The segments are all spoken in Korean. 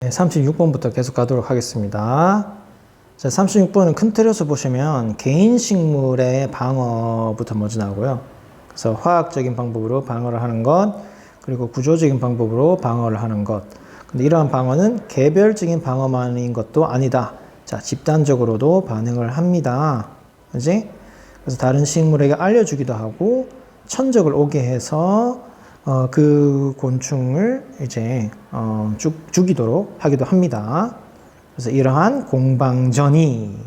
36번부터 계속 가도록 하겠습니다. 자, 36번은 큰 틀에서 보시면 개인 식물의 방어부터 먼저 나오고요. 그래서 화학적인 방법으로 방어를 하는 것, 그리고 구조적인 방법으로 방어를 하는 것. 근데 이러한 방어는 개별적인 방어만인 것도 아니다. 자, 집단적으로도 반응을 합니다. 그지? 그래서 다른 식물에게 알려주기도 하고, 천적을 오게 해서 그 곤충을 이제 죽이도록 하기도 합니다. 그래서 이러한 공방전이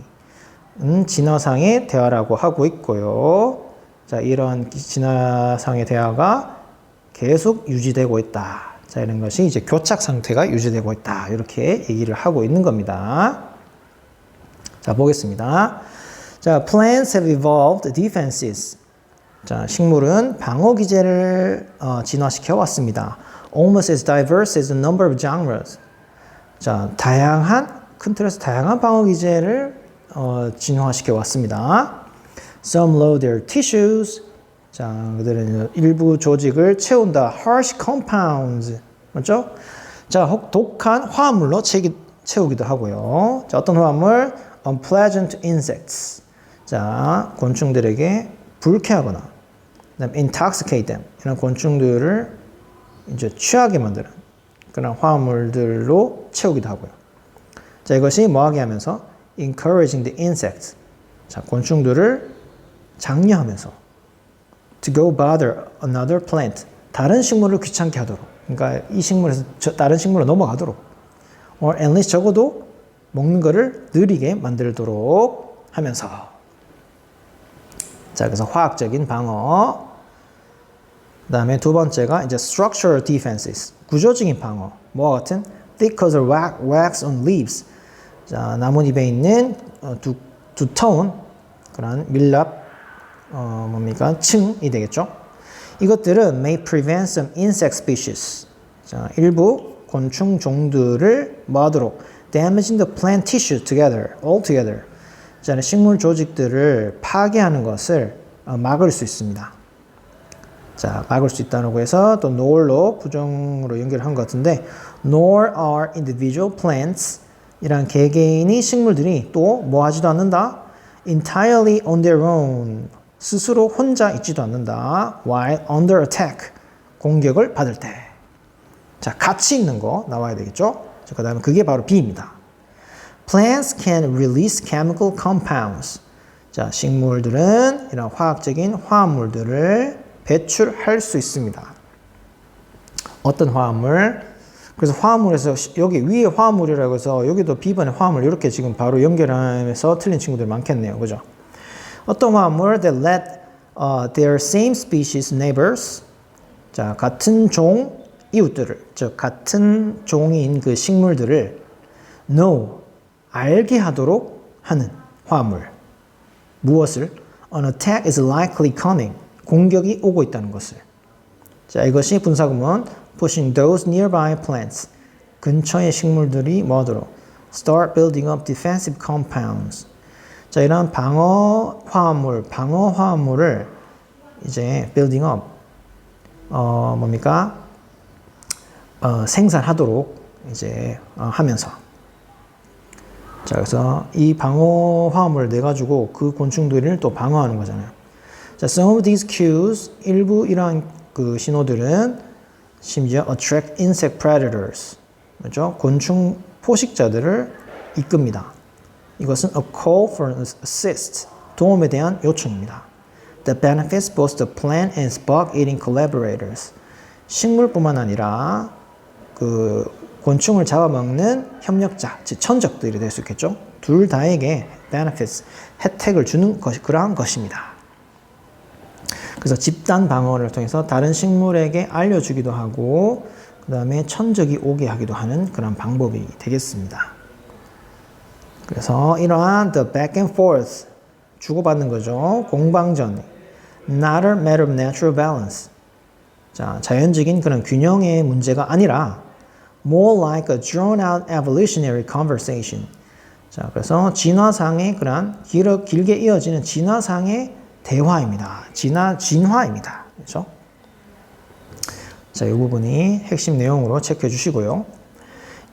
진화상의 대화라고 하고 있고요. 자, 이런 진화상의 대화가 계속 유지되고 있다. 자, 이런 것이 이제 교착 상태가 유지되고 있다. 이렇게 얘기를 하고 있는 겁니다. 자, 보겠습니다. 자, plants have evolved defenses. 자, 식물은 방어 기제를 진화시켜 왔습니다. Almost as diverse as the number of genres. 자, 큰 틀에서 다양한 방어 기제를 진화시켜 왔습니다. Some load their tissues. 자, 그들은 일부 조직을 채운다. Harsh compounds. 맞죠? 자, 독한 화합물로 채우기도 하고요. 자, 어떤 화합물? Unpleasant insects. 자, 곤충들에게 불쾌하거나 그다음 intoxicate them. 이런 곤충들을 이제 취하게 만드는 그런 화합물들로 채우기도 하고요. 자, 이것이 뭐하게 하면서 encouraging the insects. 자, 곤충들을 장려하면서 to go bother another plant. 다른 식물을 귀찮게 하도록. 그러니까 이 식물에서 다른 식물로 넘어가도록. or at least 적어도 먹는 거를 느리게 만들도록 하면서. 자, 그래서 화학적인 방어. 그 다음에 두 번째가 이제 structural defenses. 구조적인 방어. 뭐와 같은? thick coats of wax on leaves. 자, 나뭇잎에 있는 두터운 그런 밀랍, 층이 되겠죠. 이것들은 may prevent some insect species. 자, 일부 곤충 종들을 뭐하도록? damaging the plant tissue altogether. 자, 식물 조직들을 파괴하는 것을 막을 수 있습니다. 자, 막을 수 있다고 해서 또 nor로 부정으로 연결한 것 같은데 nor are individual plants 이란 개개인의 식물들이 또 뭐 하지도 않는다? entirely on their own 스스로 혼자 있지도 않는다. while under attack 공격을 받을 때. 자, 같이 있는 거 나와야 되겠죠? 자, 그 다음에 그게 바로 B입니다. Plants can release chemical compounds. 자, 식물들은 이런 화학적인 화합물들을 배출할 수 있습니다. 어떤 화합물? 그래서 화합물에서 여기 위에 화합물이라고 해서 여기도 B번의 화합물 이렇게 지금 바로 연결하면서 틀린 친구들 많겠네요. 그죠? 어떤 화합물 that let their same species neighbors. 자, 같은 종 이웃들을, 즉 같은 종인 그 식물들을 know, 알게 하도록 하는 화합물. 무엇을? An attack is likely coming. 공격이 오고 있다는 것을. 자, 이것이 분사구문 pushing those nearby plants. 근처의 식물들이 뭐하도록? Start building up defensive compounds. 자, 이런 방어 화합물을 이제 building up 생산하도록 이제 하면서. 자, 그래서 이 방어 화합물을 내 가지고 그 곤충들을 또 방어하는 거잖아요. 자, some of these cues 일부 이러한 그 신호들은 심지어 attract insect predators. 그렇죠? 곤충 포식자들을 이끕니다. 이것은 a call for assist. 도움에 대한 요청입니다. That benefits both the plant and bug-eating collaborators. 식물뿐만 아니라 그 곤충을 잡아먹는 협력자, 즉 천적들이 될 수 있겠죠. 둘 다에게 benefits, 혜택을 주는 것이 그러한 것입니다. 그래서 집단 방어를 통해서 다른 식물에게 알려주기도 하고 그 다음에 천적이 오게 하기도 하는 그런 방법이 되겠습니다. 그래서 이러한 the back and forth 주고받는 거죠. 공방전 not a matter of natural balance. 자, 자연적인 그런 균형의 문제가 아니라 more like a drawn out evolutionary conversation. 자, 그래서 진화상의 그런 길게 이어지는 진화상의 대화입니다. 진화입니다. 그렇죠? 자, 이 부분이 핵심 내용으로 체크해 주시고요.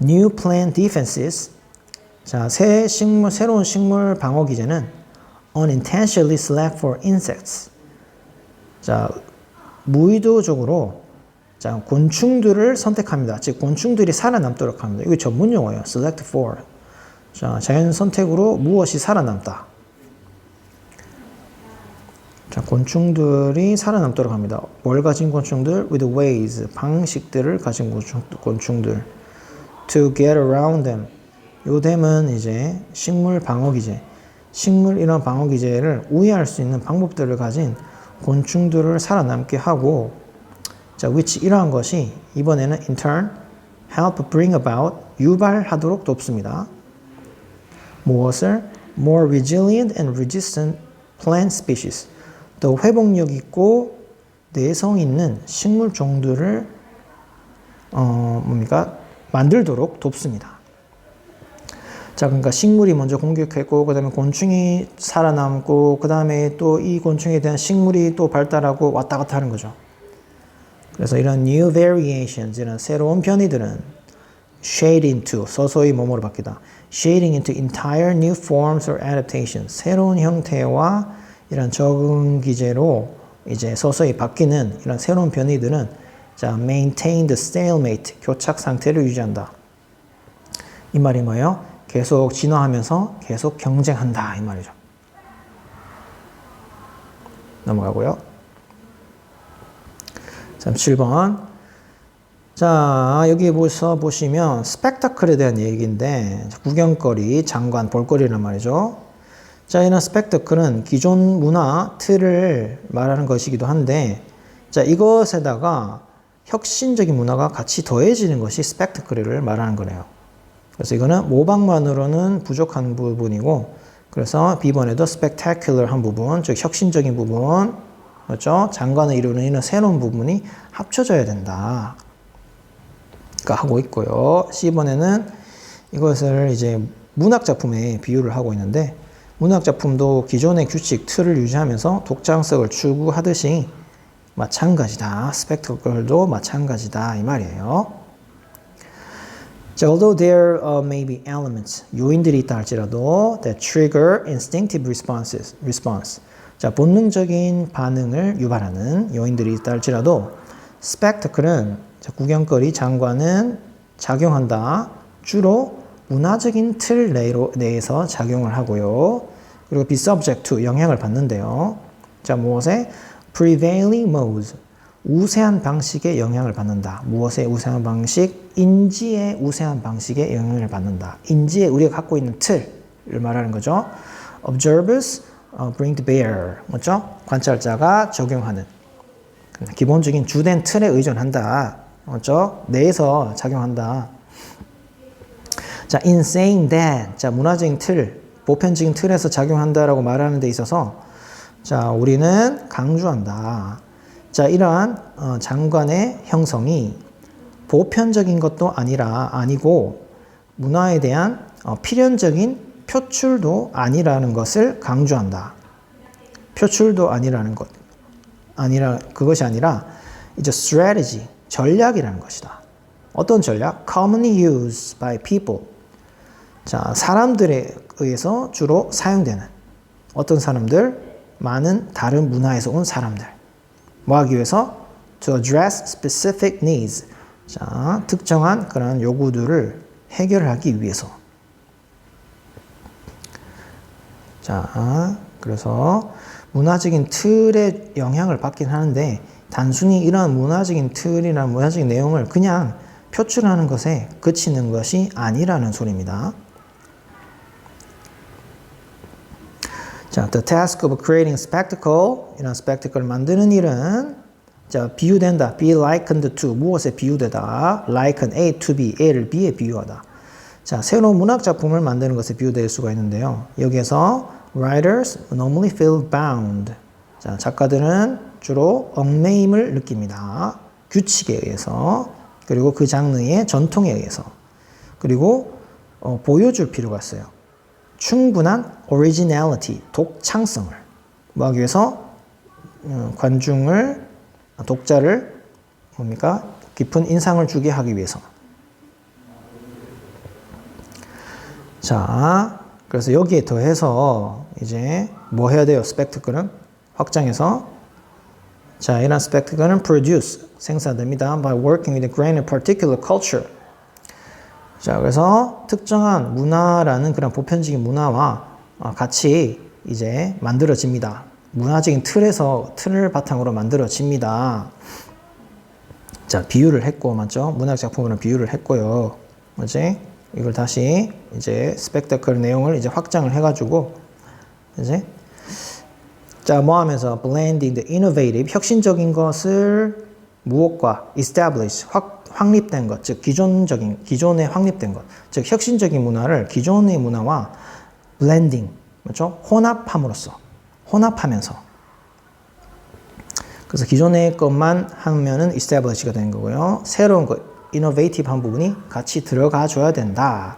New plant defenses. 자, 새로운 식물 방어 기제는 unintentionally select for insects. 자, 무의도적으로 자, 곤충들을 선택합니다. 즉 곤충들이 살아남도록 합니다. 이거 전문 용어예요. select for. 자, 자연 선택으로 무엇이 살아남다. 자, 곤충들이 살아남도록 합니다. 뭘 가진 곤충들? with ways, 방식들을 가진 곤충들. to get around them. 요 them은 이제 식물 방어 기제. 식물 이런 방어 기제를 우회할 수 있는 방법들을 가진 곤충들을 살아남게 하고, 자, which 이러한 것이 이번에는 in turn help bring about 유발하도록 돕습니다. 무엇을? more resilient and resistant plant species. 더 회복력 있고 내성 있는 식물 종들을 만들도록 돕습니다. 자, 그러니까 식물이 먼저 공격했고, 그 다음에 곤충이 살아남고, 그 다음에 또 이 곤충에 대한 식물이 또 발달하고 왔다 갔다 하는 거죠. 그래서 이런 new variations, 이런 새로운 변이들은 shade into, 서서히 뭐뭐로 바뀌다. shading into entire new forms or adaptations. 새로운 형태와 이런 적응 기제로 이제 서서히 바뀌는 이런 새로운 변이들은 자, maintain the stalemate, 교착 상태를 유지한다. 이 말이 뭐예요? 계속 진화하면서 계속 경쟁한다 이 말이죠. 넘어가고요. 7번. 자, 여기서 보시면 스펙타클에 대한 얘기인데 구경거리, 장관, 볼거리란 말이죠. 자, 이런 스펙타클은 기존 문화 틀을 말하는 것이기도 한데, 자, 이것에다가 혁신적인 문화가 같이 더해지는 것이 스펙타클을 말하는 거네요. 그래서 이거는 모방만으로는 부족한 부분이고, 그래서 B번에도 spectacular한 부분, 즉 혁신적인 부분, 그렇죠? 장관을 이루는 이런 새로운 부분이 합쳐져야 된다. 그러니까 하고 있고요. C번에는 이것을 이제 문학작품에 비유를 하고 있는데, 문학작품도 기존의 규칙, 틀을 유지하면서 독창성을 추구하듯이 마찬가지다. 스펙타클도 마찬가지다. 이 말이에요. 자, although there may be elements, 요인들이 있다 할지라도 that trigger instinctive response. 자, 본능적인 반응을 유발하는 요인들이 있다 할지라도 spectacle은 구경거리, 장관은 작용한다. 주로 문화적인 틀 내에서 작용을 하고요. 그리고 be subject to, 영향을 받는데요. 자, 무엇에? prevailing modes, 우세한 방식의 영향을 받는다. 무엇의 우세한 방식? 인지의 우세한 방식의 영향을 받는다. 인지에 우리가 갖고 있는 틀을 말하는 거죠. observers bring to bear, 맞죠? 관찰자가 적용하는 기본적인 주된 틀에 의존한다. 맞죠? 내에서 작용한다. 자, in saying that, 자, 문화적인 틀, 보편적인 틀에서 작용한다라고 말하는 데 있어서 자, 우리는 강조한다. 자, 이러한 장관의 형성이 보편적인 것도 아니고 문화에 대한 필연적인 표출도 아니라는 것을 강조한다. 표출도 아니라는 것. 그것이 아니라 이제 strategy, 전략이라는 것이다. 어떤 전략? commonly used by people. 자, 사람들에 의해서 주로 사용되는 어떤 사람들? 많은 다른 문화에서 온 사람들. 뭐 하기 위해서? To address specific needs. 자, 특정한 그런 요구들을 해결하기 위해서. 자, 그래서 문화적인 틀에 영향을 받긴 하는데 단순히 이러한 문화적인 틀이나 문화적인 내용을 그냥 표출하는 것에 그치는 것이 아니라는 소리입니다. 자, the task of creating spectacle, 이런 spectacle을 만드는 일은 자, 비유된다. be likened to, 무엇에 비유되다. liken A to B, A를 B에 비유하다. 자, 새로운 문학 작품을 만드는 것에 비유될 수가 있는데요. 여기에서 writers normally feel bound. 자, 작가들은 주로 얽매임을 느낍니다. 규칙에 의해서, 그리고 그 장르의 전통에 의해서, 그리고 보여줄 필요가 있어요. 충분한 originality, 독창성을 뭐 하기 위해서 독자를 뭡니까? 깊은 인상을 주게 하기 위해서. 자, 그래서 여기에 더해서 이제 뭐 해야 돼요? 스펙트클은 확장해서 자, 이런 스펙트클은 produce 생산됩니다. by working with a grain of particular culture. 자, 그래서 특정한 문화라는 그런 보편적인 문화와 같이 이제 만들어집니다. 문화적인 틀을 바탕으로 만들어집니다. 자, 비유를 했고, 맞죠? 문학 작품으로 비유를 했고요. 뭐지? 이걸 다시 이제 스펙터클 내용을 이제 확장을 해가지고, 이제 자, 뭐 하면서 blending the innovative 혁신적인 것을 무엇과 establish 확립된 것, 즉 기존에 확립된 것, 즉 혁신적인 문화를 기존의 문화와 blending, 맞죠? 혼합하면서. 그래서 기존의 것만 하면은 establish가 되는 거고요. 새로운 것, innovative한 부분이 같이 들어가 줘야 된다.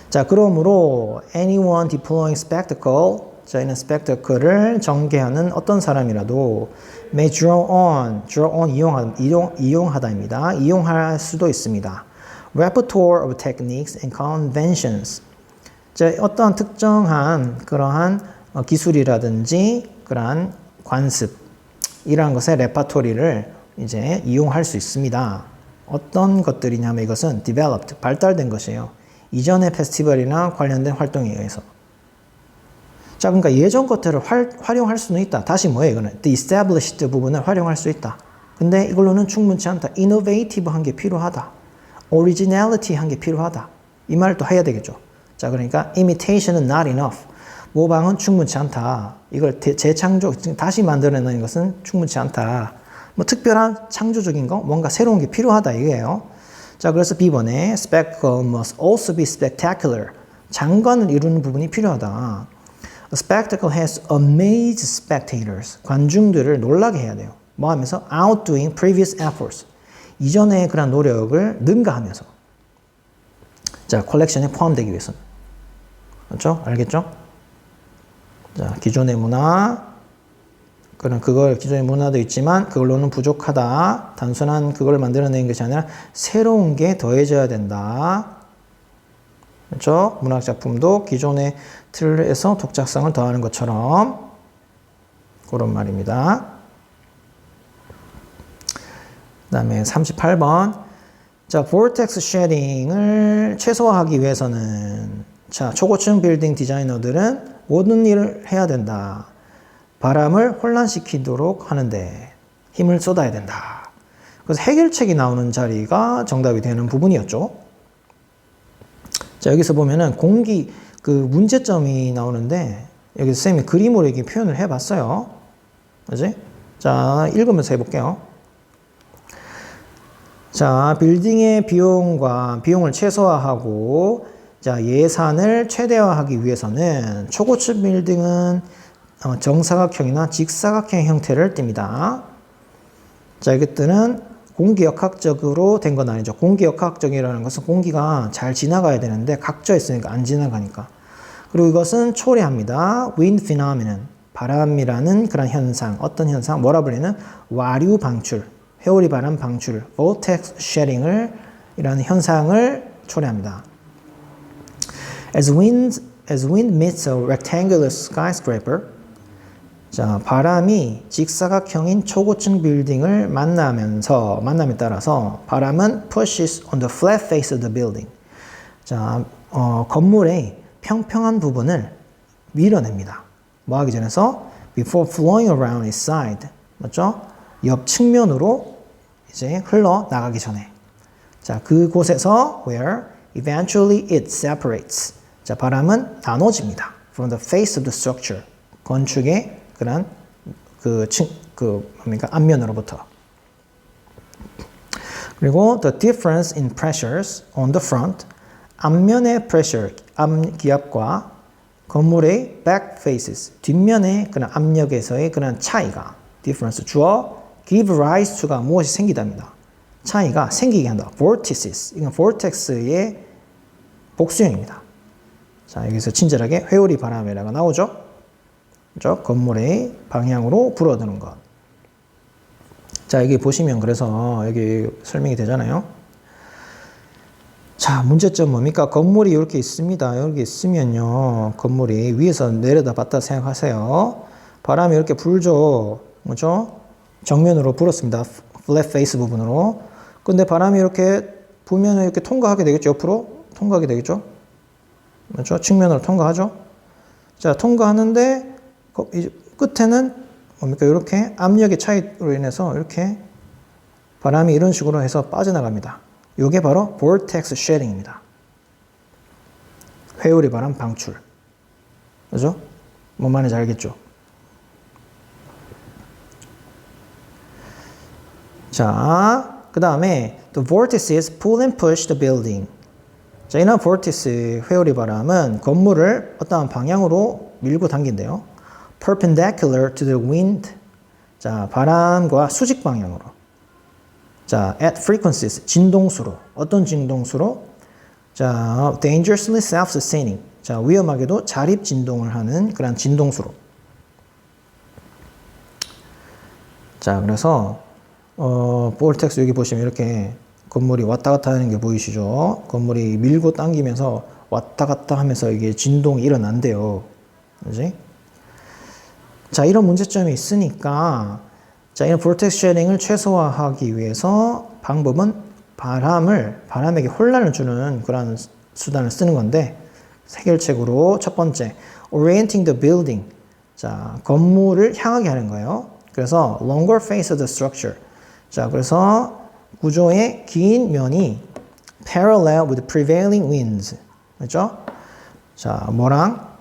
자, 그러므로 anyone deploying spectacle, 저희는 spectacle을 전개하는 어떤 사람이라도 may draw on 이용하다입니다. 이용할 수도 있습니다. repertoire of techniques and conventions. 자, 어떤 특정한 그러한 기술이라든지 그러한 관습 이러한 것의 레파토리를 이제 이용할 수 있습니다. 어떤 것들이냐면 이것은 developed, 발달된 것이에요. 이전의 페스티벌이나 관련된 활동에 의해서. 자, 그러니까 예전 것들을 활용할 수는 있다. 다시 뭐예요? 이거는 the established 부분을 활용할 수 있다. 근데 이걸로는 충분치 않다. innovative 한 게 필요하다. originality 한 게 필요하다. 이 말을 또 해야 되겠죠. 자, 그러니까 imitation은 not enough. 모방은 충분치 않다. 이걸 재창조, 다시 만들어내는 것은 충분치 않다. 뭐 특별한 창조적인 거, 뭔가 새로운 게 필요하다 이거예요. 자, 그래서 B번에 spectacle must also be spectacular. 장관을 이루는 부분이 필요하다. A spectacle has amazed spectators. 관중들을 놀라게 해야 돼요. 뭐 하면서? outdoing previous efforts. 이전의 그런 노력을 능가하면서. 자, 컬렉션에 포함되기 위해서는. 그렇죠? 알겠죠? 자, 기존의 문화, 기존의 문화도 있지만 그걸로는 부족하다. 단순한 그걸 만들어내는 것이 아니라 새로운 게 더해져야 된다. 그렇죠? 문학 작품도 기존의 틀에서 독자성을 더하는 것처럼 그런 말입니다. 그 다음에 38번. 자, vortex shading을 최소화하기 위해서는 자, 초고층 빌딩 디자이너들은 모든 일을 해야 된다. 바람을 혼란시키도록 하는데 힘을 쏟아야 된다. 그래서 해결책이 나오는 자리가 정답이 되는 부분이었죠. 자, 여기서 보면은 그 문제점이 나오는데 여기서 쌤이 그림으로 이렇게 표현을 해봤어요. 그지? 자, 읽으면서 해볼게요. 자, 빌딩의 비용을 최소화하고 자, 예산을 최대화하기 위해서는 초고층 빌딩은 정사각형이나 직사각형 형태를 띱니다. 자, 이것들은 공기역학적으로 된 건 아니죠. 공기역학적이라는 것은 공기가 잘 지나가야 되는데 각져 있으니까 안 지나가니까. 그리고 이것은 초래합니다. wind phenomenon, 바람이라는 그런 현상, 어떤 현상, 뭐라 불리는 와류 방출, 회오리 바람 방출, vortex shedding을 이라는 현상을 초래합니다. As wind meets a rectangular skyscraper, 자, 바람이 직사각형인 초고층 빌딩을 만남에 따라서 바람은 pushes on the flat face of the building. 자, 건물의 평평한 부분을 밀어냅니다. 뭐 하기 전에서 before flowing around its side, 맞죠? 옆 측면으로 이제 흘러 나가기 전에. 자, 그곳에서 where eventually it separates. 자, 바람은 나눠집니다. From the face of the structure. 건축의 그런 앞면으로부터. 그리고 the difference in pressures on the front. 앞면의 pressure, 기압과 건물의 back faces, 뒷면의 그런 압력에서의 그런 차이가 difference 주어 give rise to가 무엇이 생기답니다. 차이가 생기게 한다. vortices. 이건 vortex의 복수형입니다. 자, 여기서 친절하게 회오리 바람이라고 나오죠. 그렇죠? 건물의 방향으로 불어드는 것. 자, 여기 보시면 그래서 여기 설명이 되잖아요. 자, 문제점 뭡니까? 건물이 이렇게 있습니다. 여기 있으면요. 건물이 위에서 내려다 봤다 생각하세요. 바람이 이렇게 불죠. 그렇죠? 정면으로 불었습니다. 플랫 페이스 부분으로. 근데 바람이 이렇게 불면 이렇게 통과하게 되겠죠. 옆으로 통과하게 되겠죠. 그렇죠? 측면으로 통과하죠. 자, 통과하는데 끝에는 뭡니까? 이렇게 압력의 차이로 인해서 이렇게 바람이 이런 식으로 해서 빠져나갑니다. 이게 바로 vortex shedding입니다. 회오리 바람 방출. 그죠? 뭔 말인지 알겠죠? 자, 그 다음에 the vortices pull and push the building. 자, 이런 vortex 회오리 바람은 건물을 어떠한 방향으로 밀고 당긴대요. perpendicular to the wind. 자, 바람과 수직 방향으로. 자, at frequencies, 진동수로. 어떤 진동수로? 자, dangerously self-sustaining. 자, 위험하게도 자립 진동을 하는 그런 진동수로. 자, 그래서 vortex 여기 보시면 이렇게 건물이 왔다 갔다 하는 게 보이시죠? 건물이 밀고 당기면서 왔다 갔다 하면서 이게 진동이 일어난대요. 그지? 자, 이런 문제점이 있으니까 자, 이런 vortex shedding을 최소화하기 위해서 방법은 바람에게 혼란을 주는 그런 수단을 쓰는 건데 해결책으로 첫 번째, orienting the building. 자, 건물을 향하게 하는 거예요. 그래서 longer face of the structure. 자, 그래서 구조의 긴 면이 parallel with prevailing winds. 그렇죠? 자, 뭐랑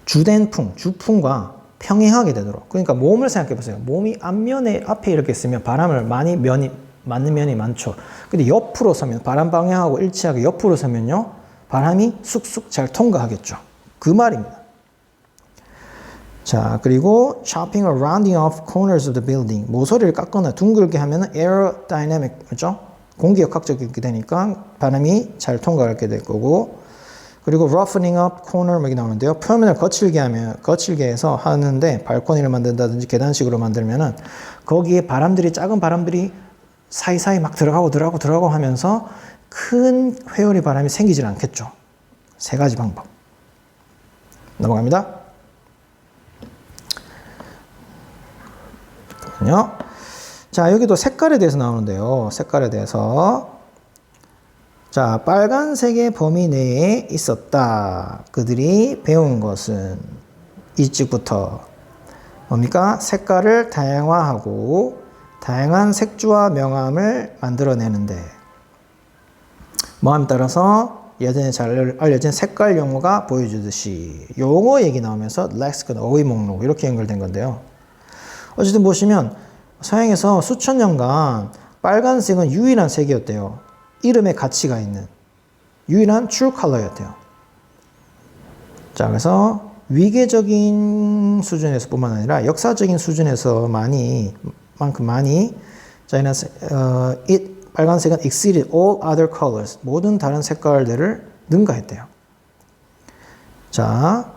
주된 주풍과 평행하게 되도록. 그러니까 몸을 생각해 보세요. 몸이 앞에 이렇게 있으면 바람을 맞는 면이 많죠. 근데 옆으로 서면 바람 방향하고 일치하게 옆으로 서면요. 바람이 쑥쑥 잘 통과하겠죠. 그 말입니다. 자, 그리고 chopping or rounding off corners of the building. 모서리를 깎거나 둥글게 하면 aerodynamic, 그렇죠? 공기역학적이게 되니까 바람이 잘 통과하게 될 거고. 그리고 roughening up corner 여기 나오는데요. 표면을 거칠게 해서 하는데 발코니를 만든다든지 계단식으로 만들면은 거기에 작은 바람들이 사이사이 막 들어가고 하면서 큰 회오리 바람이 생기질 않겠죠. 세 가지 방법. 넘어갑니다. 잠깐만요. 자, 여기도 색깔에 대해서 나오는데요. 색깔에 대해서. 자, 빨간색의 범위 내에 있었다. 그들이 배운 것은 이쪽부터 뭡니까? 색깔을 다양화하고 다양한 색주와 명암을 만들어내는데 뭐함에 따라서 예전에 잘 알려진 색깔 용어가 보여주듯이 용어 얘기 나오면서 렉시콘 어휘 목록 이렇게 연결된 건데요. 어쨌든 보시면 서양에서 수천 년간 빨간색은 유일한 색이었대요. 이름에 가치가 있는 유일한 true color였대요. 자, 그래서 위계적인 수준에서 뿐만 아니라 역사적인 수준에서 만큼 많이 자, 빨간색은 exceeded all other colors. 모든 다른 색깔들을 능가했대요. 자,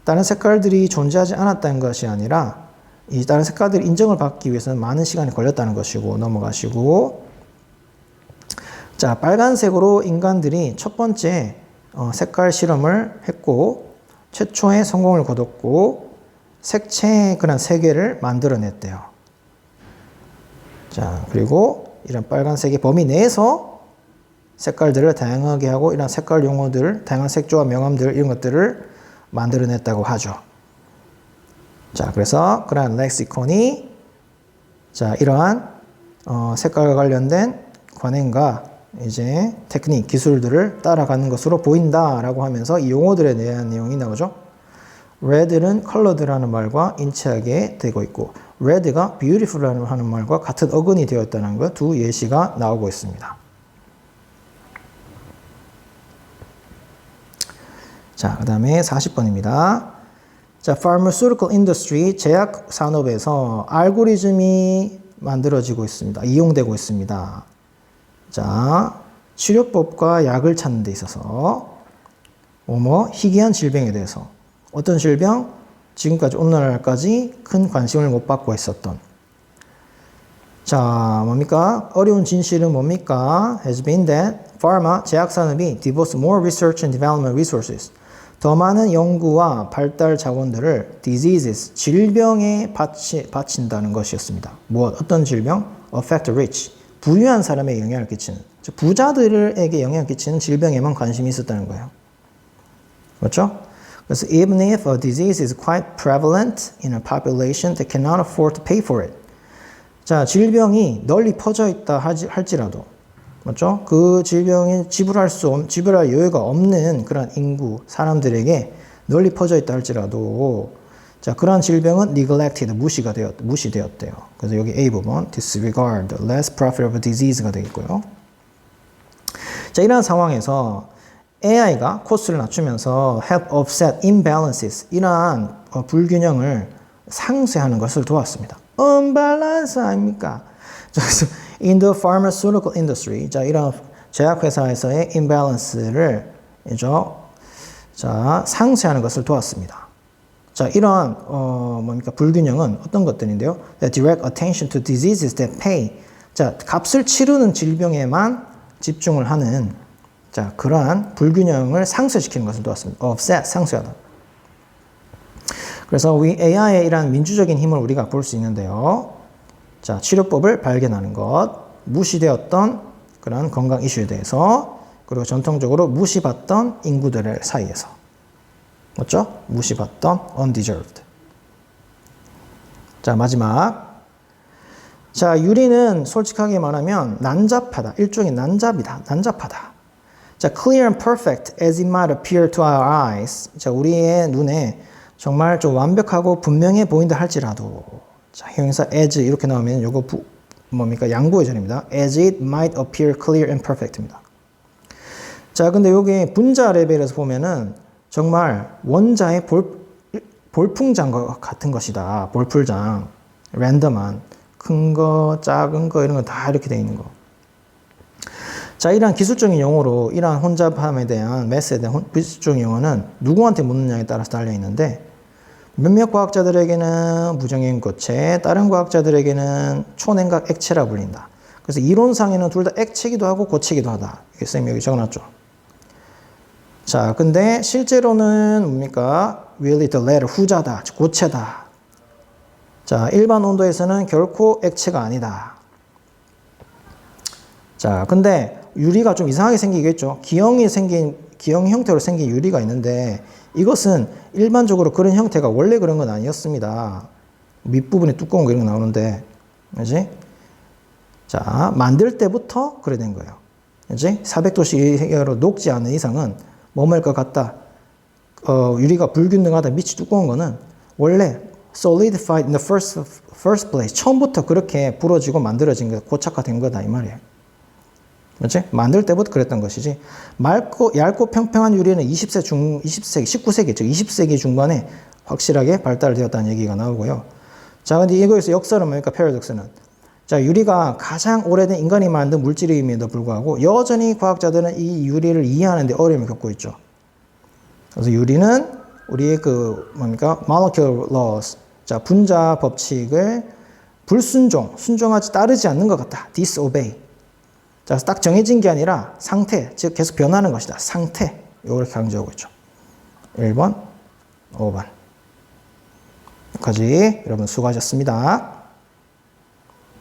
다른 색깔들이 존재하지 않았다는 것이 아니라 이 다른 색깔들이 인정을 받기 위해서는 많은 시간이 걸렸다는 것이고 넘어가시고 자, 빨간색으로 인간들이 첫 번째 색깔 실험을 했고 최초의 성공을 거뒀고 색채의 그런 세계를 만들어냈대요. 자, 그리고 이런 빨간색의 범위 내에서 색깔들을 다양하게 하고 이런 색깔 용어들, 다양한 색조와 명암들 이런 것들을 만들어냈다고 하죠. 자, 그래서 그런 렉시콘이 자, 이러한 색깔과 관련된 관행과 이제 테크닉, 기술들을 따라가는 것으로 보인다라고 하면서 이 용어들에 대한 내용이 나오죠. red는 colored라는 말과 인치하게 되고 있고 red가 beautiful라는 하는 말과 같은 어근이 되었다는 것 두 예시가 나오고 있습니다. 자, 그 다음에 40번입니다. 자, pharmaceutical industry, 제약 산업에서 알고리즘이 만들어지고 있습니다. 이용되고 있습니다. 자, 치료법과 약을 찾는 데 있어서 희귀한 질병에 대해서 어떤 질병? 지금까지 오늘날까지 큰 관심을 못 받고 있었던 자, 뭡니까? 어려운 진실은 뭡니까? has been that pharma, 제약산업이 devotes more research and development resources. 더 많은 연구와 발달 자원들을 diseases, 질병에 바친다는 것이었습니다. 무엇? 어떤 질병? affect rich, 부유한 사람에게 영향을 끼치는, 부자들에게 영향을 끼치는 질병에만 관심이 있었다는 거예요. 그렇죠? 그래서 even if a disease is quite prevalent in a population that cannot afford to pay for it. 자, 질병이 널리 퍼져 있다 할지라도, 맞죠? 그 질병이 지불할 여유가 없는 그런 인구, 사람들에게 널리 퍼져 있다 할지라도, 자, 그러한 질병은 neglected, 무시되었대요. 그래서 여기 A 부분, disregard, less profitable disease가 되겠고요. 자, 이러한 상황에서 AI가 코스트를 낮추면서 help offset imbalances, 이러한 불균형을 상쇄하는 것을 도왔습니다. unbalance 아닙니까? In the pharmaceutical industry, 자, 이런 제약회사에서의 imbalance를 상쇄하는 것을 도왔습니다. 자, 이러한 뭡니까? 불균형은 어떤 것들인데요? Direct attention to diseases that pay. 자, 값을 치르는 질병에만 집중을 하는, 자, 그러한 불균형을 상쇄시키는 것을 도왔습니다. offset, 상쇄하다. 그래서 AI의 이러한 민주적인 힘을 우리가 볼 수 있는데요. 자, 치료법을 발견하는 것, 무시되었던 그런 건강 이슈에 대해서, 그리고 전통적으로 무시받던 인구들 사이에서. 맞죠? 무시받던 undeserved. 자, 마지막. 자, 유리는 솔직하게 말하면 난잡하다. 일종의 난잡하다. 자, clear and perfect as it might appear to our eyes. 자, 우리의 눈에 정말 좀 완벽하고 분명해 보인다 할지라도, 자, 형용사 as 이렇게 나오면 요거 뭡니까? 양보의 절입니다. as it might appear clear and perfect입니다. 자, 근데 여기 분자 레벨에서 보면은 정말 원자의 볼풍장 같은 것이다. 볼풀장. 랜덤한. 큰 거, 작은 거, 이런 거 다 이렇게 되어 있는 거. 자, 이러한 기술적인 용어로, 이러한 혼잡함에 대한 매스에 대한 기술적인 용어는 누구한테 묻느냐에 따라서 달려 있는데, 몇몇 과학자들에게는 무정형 고체, 다른 과학자들에게는 초냉각 액체라 불린다. 그래서 이론상에는 둘 다 액체기도 하고 고체기도 하다. 이게 쌤이 여기 적어놨죠. 자, 근데 실제로는 뭡니까? really the latter, 후자다, 고체다. 자, 일반 온도에서는 결코 액체가 아니다. 자, 근데 유리가 좀 이상하게 생기겠죠. 기형 형태로 생긴 유리가 있는데, 이것은 일반적으로 그런 형태가 원래 그런 건 아니었습니다. 밑부분에 두꺼운 거 이런 거 나오는데, 그지? 자, 만들 때부터 그래 된 거예요. 그지? 400도씨 이하로 녹지 않는 이상은 머물 것 같다. 유리가 불균등하다, 밑이 두꺼운 거는 원래 solidified in the first place. 처음부터 그렇게 부러지고 만들어진 거, 고착화된 거다, 이 말이에요. 그렇지? 만들 때부터 그랬던 것이지. 얇고 평평한 유리는 19세기, 즉 20세기 중반에 확실하게 발달되었다는 얘기가 나오고요. 자, 근데 이거에서 역설은 뭡니까? 패러독스는. 자, 유리가 가장 오래된 인간이 만든 물질임에도 불구하고 여전히 과학자들은 이 유리를 이해하는 데 어려움을 겪고 있죠. 그래서 유리는 우리의 molecular laws, 자, 분자 법칙을 순종하지 따르지 않는 것 같다. disobey. 자, 딱 정해진 게 아니라 상태, 즉 계속 변하는 것이다. 상태. 이걸 강조하고 있죠. 1번, 5번. 여기까지 여러분 수고하셨습니다.